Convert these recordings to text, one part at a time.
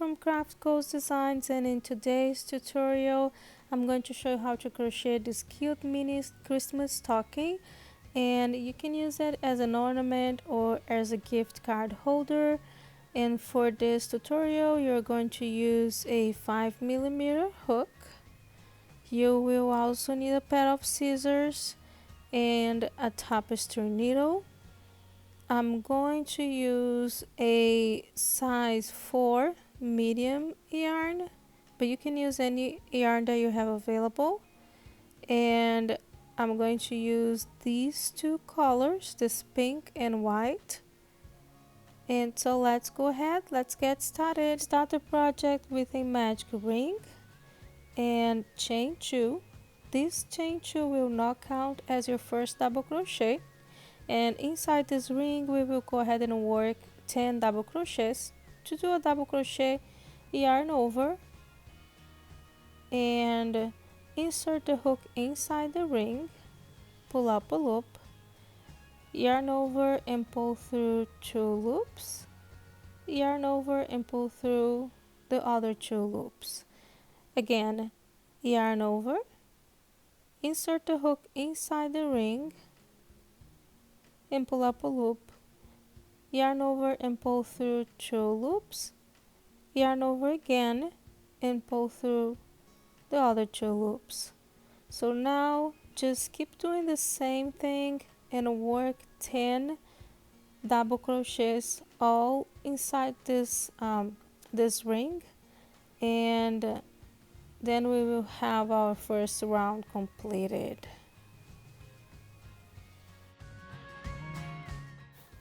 from Craft Goals Designs, and in today's tutorial I'm going to show you how to crochet this cute mini Christmas stocking, and you can use it as an ornament or as a gift card holder. And for this tutorial you're going to use a 5mm hook. You will also need a pair of scissors and a tapestry needle. I'm going to use a size 4 medium yarn, but you can use any yarn that you have available. And I'm going to use these two colors, this pink and white. And so let's go ahead, let's get started. Start the project with a magic ring and chain 2. This chain 2 will not count as your first double crochet. And inside this ring we will go ahead and work 10 double crochets. To do a double crochet, yarn over and insert the hook inside the ring, pull up a loop, yarn over and pull through 2 loops, yarn over and pull through the other 2 loops. Again, yarn over, insert the hook inside the ring and pull up a loop, yarn over and pull through 2 loops, yarn over again and pull through the other 2 loops. So now just keep doing the same thing and work 10 double crochets all inside this this ring, and then we will have our first round completed.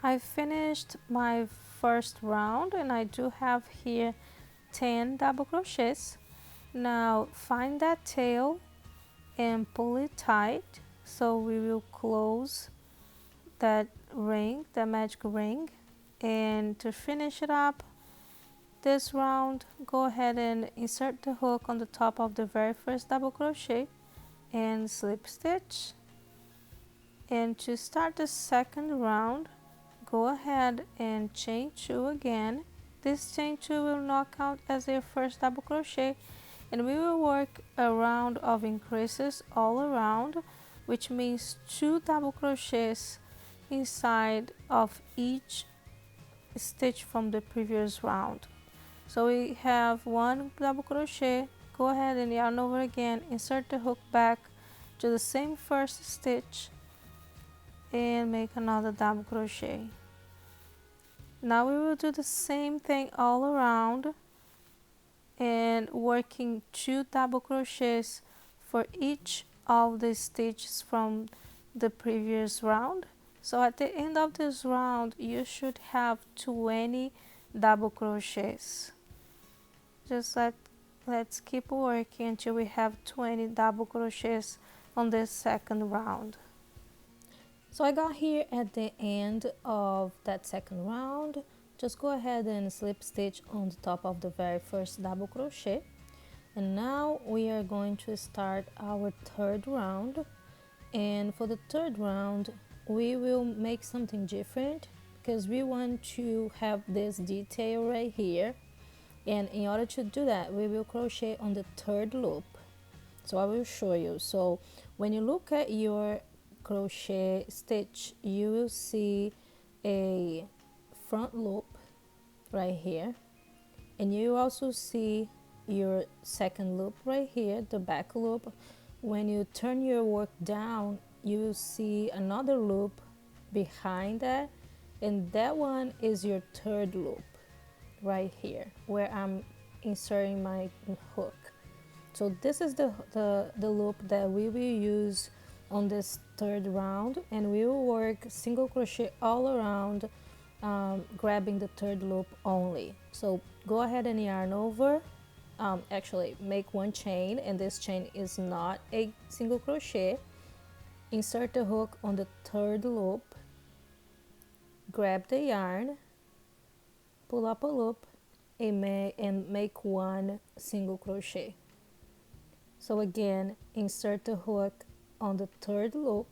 I finished my first round and I do have here 10 double crochets. Now find that tail and pull it tight, so we will close that ring, the magic ring. And to finish it up this round, go ahead and insert the hook on the top of the very first double crochet and slip stitch. And to start the second round, go ahead and chain 2 again. This chain 2 will not count as your first double crochet, and we will work a round of increases all around, which means 2 double crochets inside of each stitch from the previous round. So we have 1 double crochet, go ahead and yarn over again, insert the hook back to the same first stitch and make another double crochet. Now we will do the same thing all around and working 2 double crochets for each of the stitches from the previous round. So at the end of this round you should have 20 double crochets. Just let's keep working until we have 20 double crochets on this second round. So I got here at the end of that second round. Just go ahead and slip stitch on the top of the very first double crochet. And now we are going to start our third round. And for the third round, we will make something different because we want to have this detail right here. And in order to do that, we will crochet on the third loop. So I will show you. So when you look at your crochet stitch, you will see a front loop right here, and you also see your second loop right here, the back loop. When you turn your work down, you will see another loop behind that, and that one is your third loop right here where I'm inserting my hook. So this is the loop that we will use on this third round, and we will work single crochet all around, grabbing the third loop only. So go ahead and yarn over, actually make 1 chain, and this chain is not a single crochet. Insert the hook on the third loop, grab the yarn, pull up a loop, and make 1 single crochet. So again, insert the hook on the third loop.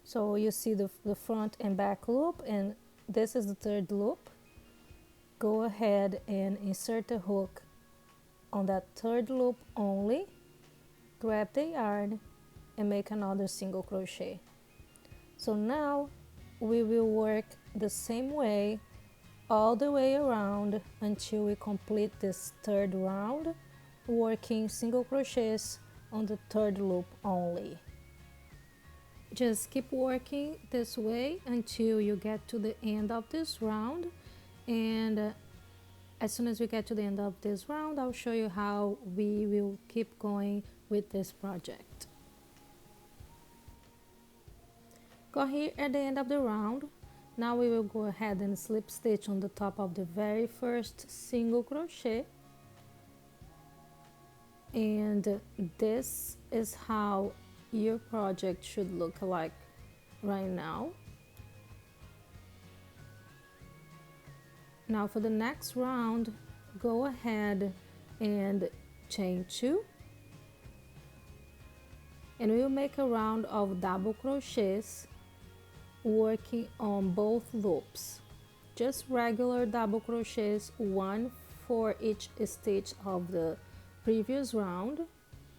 So you see the front and back loop, and this is the third loop. go ahead and insert the hook on that third loop only, grab the yarn and make another single crochet. So now we will work the same way all the way around until we complete this third round, working single crochets on the third loop only. Just keep working this way until you get to the end of this round, and as soon as we get to the end of this round, I'll show you how we will keep going with this project. Go here at the end of the round. Now we will go ahead and slip stitch on the top of the very first single crochet, and this is how your project should look like right now. Now for the next round, go ahead and chain 2, and we'll make a round of double crochets working on both loops, just regular double crochets, one for each stitch of the previous round,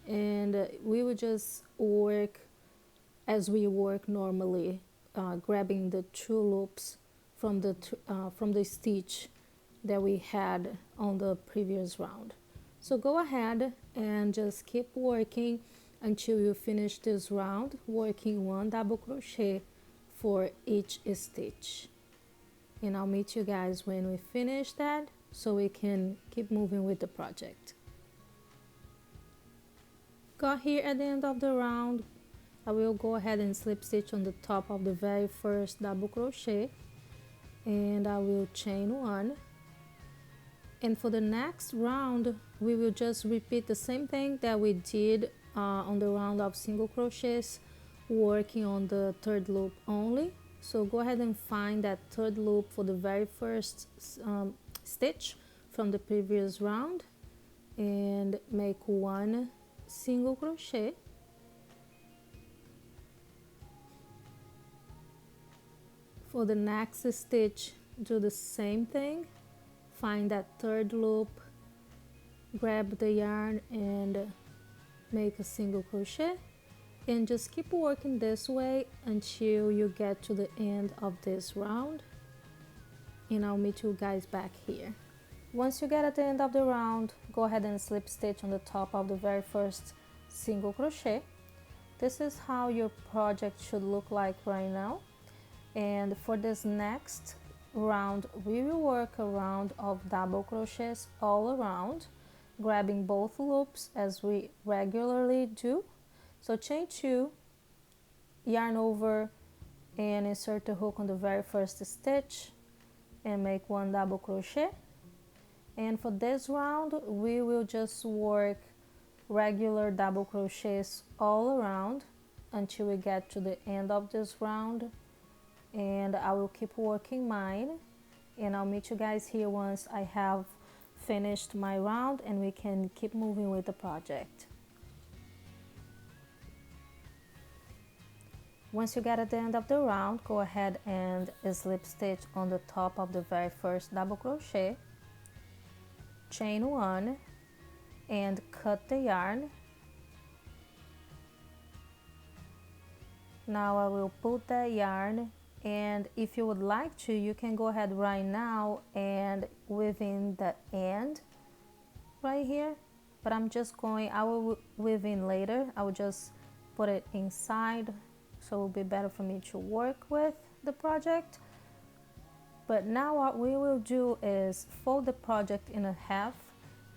and we will just work as we work normally, grabbing the 2 loops from the stitch that we had on the previous round. So go ahead and just keep working until you finish this round, working 1 double crochet for each stitch. And I'll meet you guys when we finish that so we can keep moving with the project. Got here at the end of the round, I will go ahead and slip stitch on the top of the very first double crochet, and I will chain 1, and for the next round we will just repeat the same thing that we did on the round of single crochets, working on the third loop only. So go ahead and find that third loop for the very first stitch from the previous round and make 1 single crochet. For the next stitch, do the same thing, find that third loop, grab the yarn and make a single crochet, and just keep working this way until you get to the end of this round, and I'll meet you guys back here. Once you get at the end of the round, go ahead and slip stitch on the top of the very first single crochet. This is how your project should look like right now. And for this next round, we will work a round of double crochets all around, grabbing both loops as we regularly do. So chain 2, yarn over and insert the hook on the very first stitch and make 1 double crochet. And for this round, we will just work regular double crochets all around until we get to the end of this round, and I will keep working mine, and I'll meet you guys here once I have finished my round and we can keep moving with the project. Once you get at the end of the round, go ahead and slip stitch on the top of the very first double crochet, chain 1 and cut the yarn. Now I will put that yarn, and if you would like to, you can go ahead right now and within the end right here, but I will weave in later. I will just put it inside, so it will be better for me to work with the project. But now what we will do is fold the project in half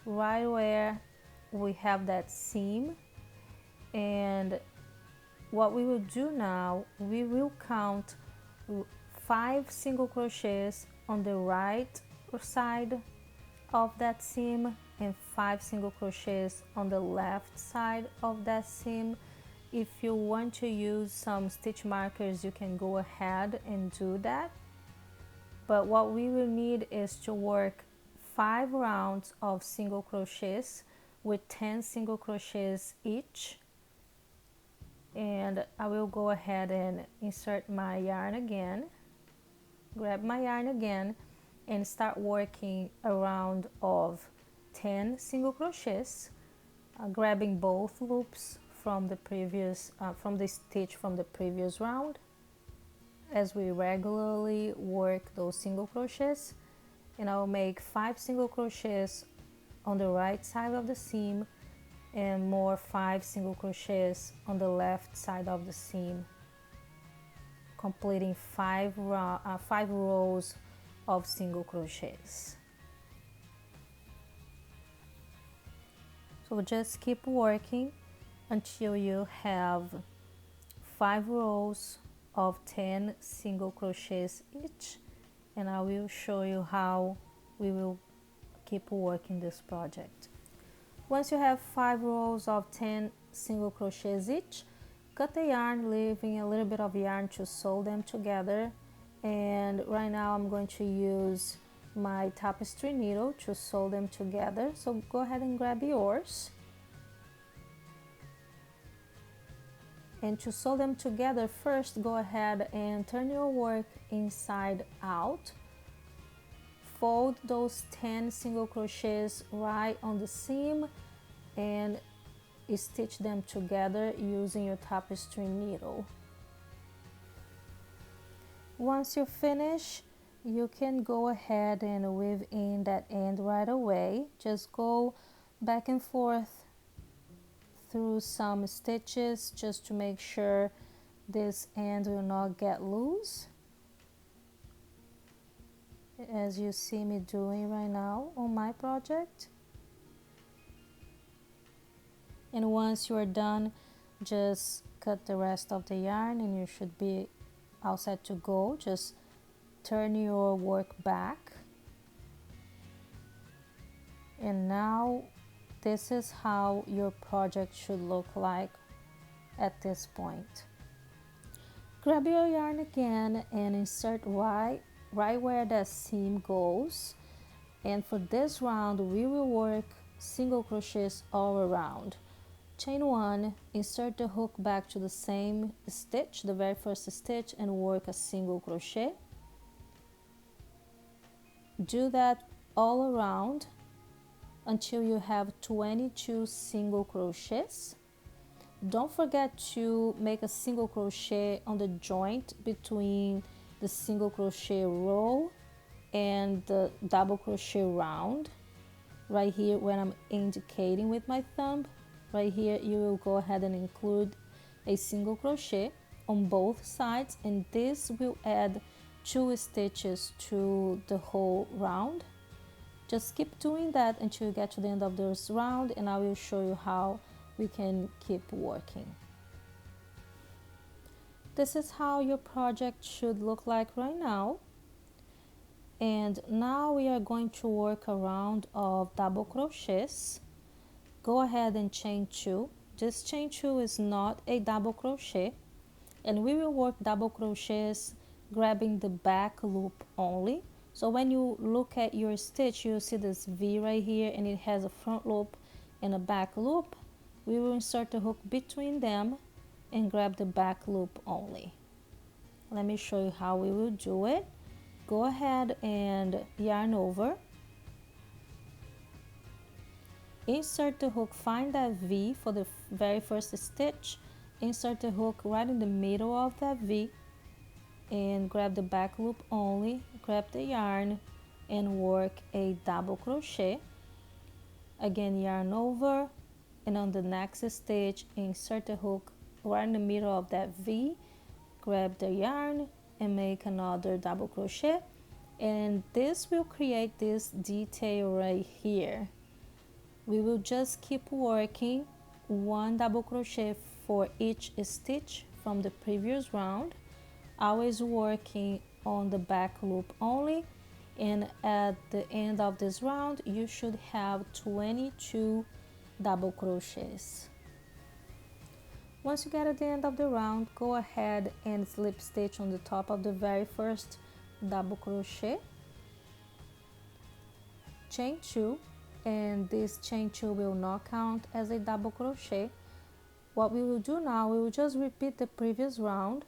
right where we have that seam, and what we will do now, we will count 5 single crochets on the right side of that seam and 5 single crochets on the left side of that seam. If you want to use some stitch markers, you can go ahead and do that. But what we will need is to work 5 rounds of single crochets with 10 single crochets each. And I will go ahead and insert my yarn again, grab my yarn again, and start working a round of 10 single crochets, grabbing both loops from the stitch from the previous round, as we regularly work those single crochets. And I'll make 5 single crochets on the right side of the seam and more 5 single crochets on the left side of the seam, completing 5 rows of single crochets. So just keep working until you have 5 rows of 10 single crochets each, and I will show you how we will keep working this project. Once you have 5 rows of 10 single crochets each, cut the yarn, leaving a little bit of yarn to sew them together. And right now I'm going to use my tapestry needle to sew them together, so go ahead and grab yours. And to sew them together, first go ahead and turn your work inside out. Fold those 10 single crochets right on the seam and stitch them together using your tapestry needle. Once you finish, you can go ahead and weave in that end right away. Just go back and forth through some stitches just to make sure this end will not get loose, as you see me doing right now on my project. And once you are done, just cut the rest of the yarn and you should be all set to go. Just turn your work back, and now this is how your project should look like at this point. Grab your yarn again and insert right where the seam goes, and for this round we will work single crochets all around. Chain 1, insert the hook back to the same stitch, the very first stitch, and work a single crochet. Do that all around until you have 22 single crochets. Don't forget to make a single crochet on the joint between the single crochet row and the double crochet round. Right here, when I'm indicating with my thumb, right here you will go ahead and include a single crochet on both sides, and this will add 2 stitches to the whole round. Just keep doing that until you get to the end of this round, and I will show you how we can keep working. This is how your project should look like right now. And now we are going to work a round of double crochets. Go ahead and chain 2. This chain 2 is not a double crochet, and we will work double crochets grabbing the back loop only. So when you look at your stitch, you'll see this V right here, and it has a front loop and a back loop. We will insert the hook between them and grab the back loop only. Let me show you how we will do it. Go ahead and yarn over. Insert the hook, find that V for the very first stitch. Insert the hook right in the middle of that V and grab the back loop only. Grab the yarn and work a double crochet. Again, yarn over, and on the next stitch, insert the hook right in the middle of that V. Grab the yarn and make another double crochet, and this will create this detail right here. We will just keep working 1 double crochet for each stitch from the previous round, always working on the back loop only, and at the end of this round you should have 22 double crochets. Once you get at the end of the round, go ahead and slip stitch on the top of the very first double crochet, chain 2, and this chain 2 will not count as a double crochet. What we will do now, we will just repeat the previous round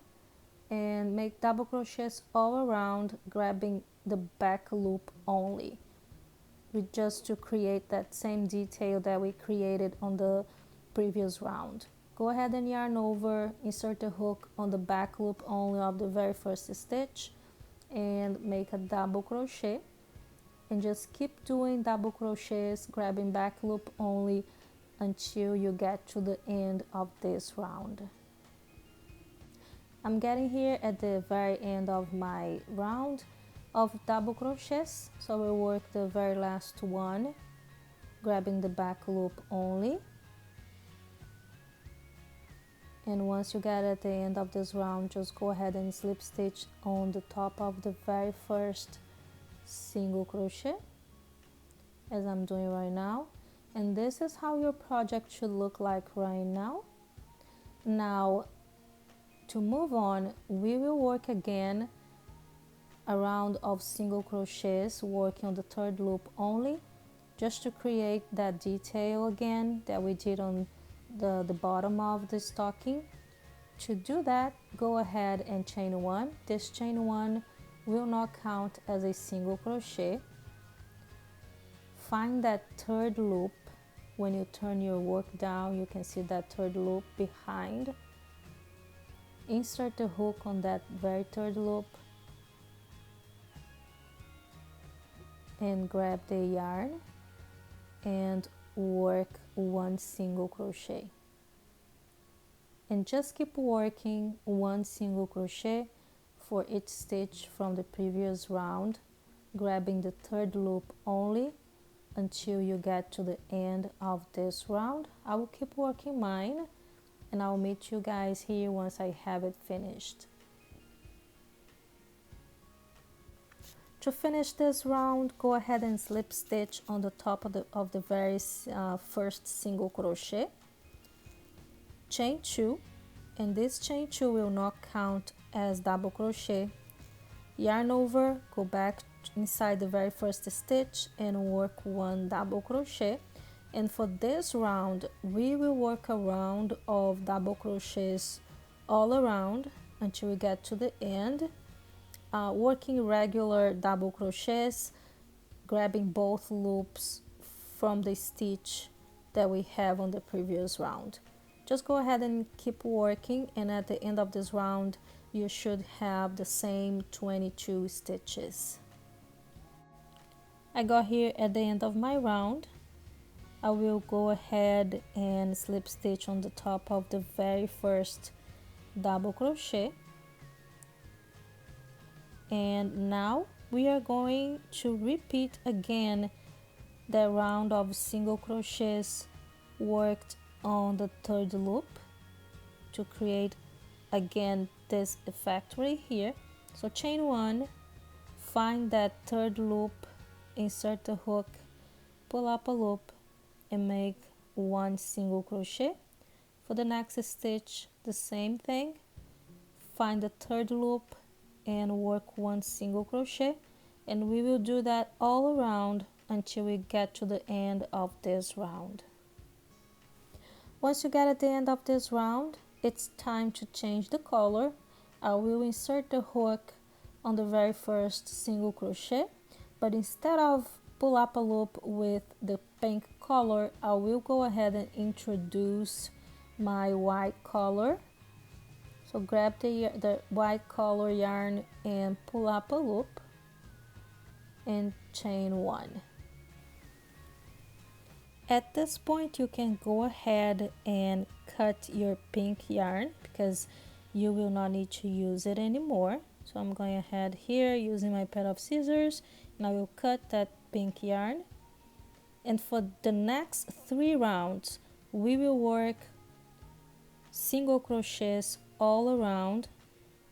and make double crochets all around, grabbing the back loop only, just to create that same detail that we created on the previous round. Go ahead and yarn over, insert the hook on the back loop only of the very first stitch and make a double crochet, and just keep doing double crochets, grabbing back loop only until you get to the end of this round. I'm getting here at the very end of my round of double crochets, so we'll work the very last one, grabbing the back loop only. And once you get at the end of this round, just go ahead and slip stitch on the top of the very first single crochet, as I'm doing right now. And this is how your project should look like right now. Now, to move on, we will work again a round of single crochets, working on the third loop only, just to create that detail again that we did on the bottom of the stocking. To do that, go ahead and chain one. This chain one will not count as a single crochet. Find that third loop. When you turn your work down, you can see that third loop behind. Insert the hook on that very third loop and grab the yarn and work one single crochet, and just keep working one single crochet for each stitch from the previous round, grabbing the third loop only until you get to the end of this round. I will keep working mine and I'll meet you guys here once I have it finished. To finish this round, go ahead and slip stitch on the top of the very first single crochet, chain 2, and this chain 2 will not count as double crochet. Yarn over, go back inside the very first stitch and work one double crochet. And for this round, we will work a round of double crochets all around until we get to the end. Working regular double crochets, grabbing both loops from the stitch that we have on the previous round. Just go ahead and keep working, and at the end of this round you should have the same 22 stitches. I got here at the end of my round. I will go ahead and slip stitch on the top of the very first double crochet. And now we are going to repeat again the round of single crochets worked on the third loop to create again this effect right here. So chain one, find that third loop, insert the hook, pull up a loop and make one single crochet. For the next stitch, the same thing, find the third loop and work one single crochet, and we will do that all around until we get to the end of this round. Once you get at the end of this round, it's time to change the color. I will insert the hook on the very first single crochet, but instead of pull up a loop with the pink color, I will go ahead and introduce my white color. So grab the white color yarn and pull up a loop and chain one. At this point, you can go ahead and cut your pink yarn because you will not need to use it anymore. So I'm going ahead here using my pair of scissors, and I will cut that pink yarn. And for the next 3 rounds, we will work single crochets all around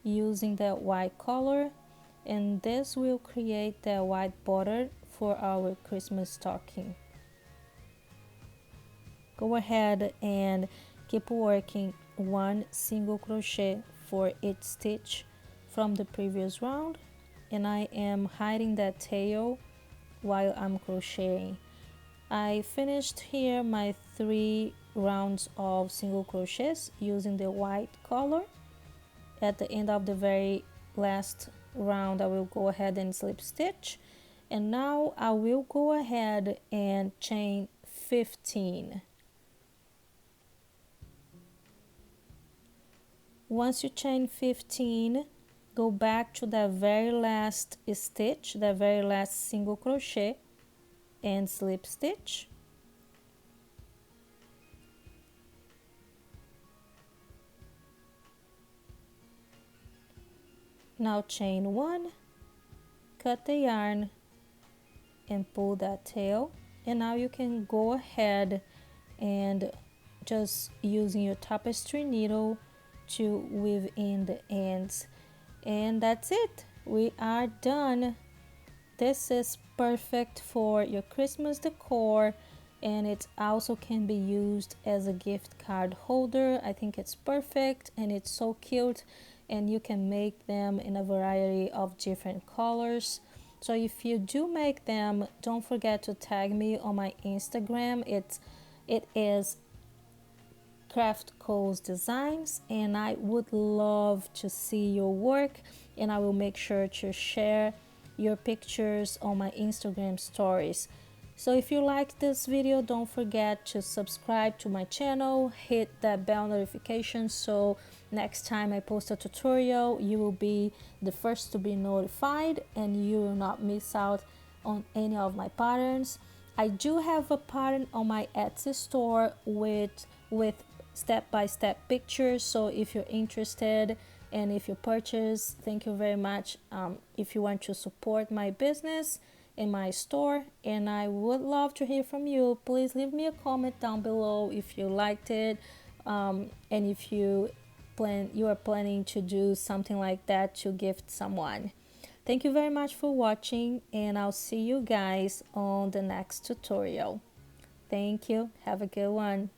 using that white color, and this will create the white border for our Christmas stocking. Go ahead and keep working one single crochet for each stitch from the previous round, and I am hiding that tail while I'm crocheting. I finished here my 3 rounds of single crochets using the white color. At the end of the very last round I will go ahead and slip stitch, and now I will go ahead and chain 15. Once you chain 15, go back to the very last stitch, the very last single crochet, and slip stitch. Now chain 1, cut the yarn, and pull that tail, and now you can go ahead and just using your tapestry needle to weave in the ends, and that's it. We are done. This is perfect for your Christmas decor, and it also can be used as a gift card holder. I think it's perfect and it's so cute, and you can make them in a variety of different colors. So if you do make them, don't forget to tag me on my Instagram. It is Craft Co's Designs, and I would love to see your work, and I will make sure to share your pictures on my Instagram stories. So if you like this video, don't forget to subscribe to my channel, hit that bell notification so next time I post a tutorial you will be the first to be notified and you will not miss out on any of my patterns. I do have a pattern on my Etsy store with step-by-step pictures, so if you're interested and if you purchase, thank you very much. If you want to support my business in my store, and I would love to hear from you, please leave me a comment down below if you liked it, and if you are planning to do something like that to gift someone. Thank you very much for watching, and I'll see you guys on the next tutorial. Thank you. Have a good one.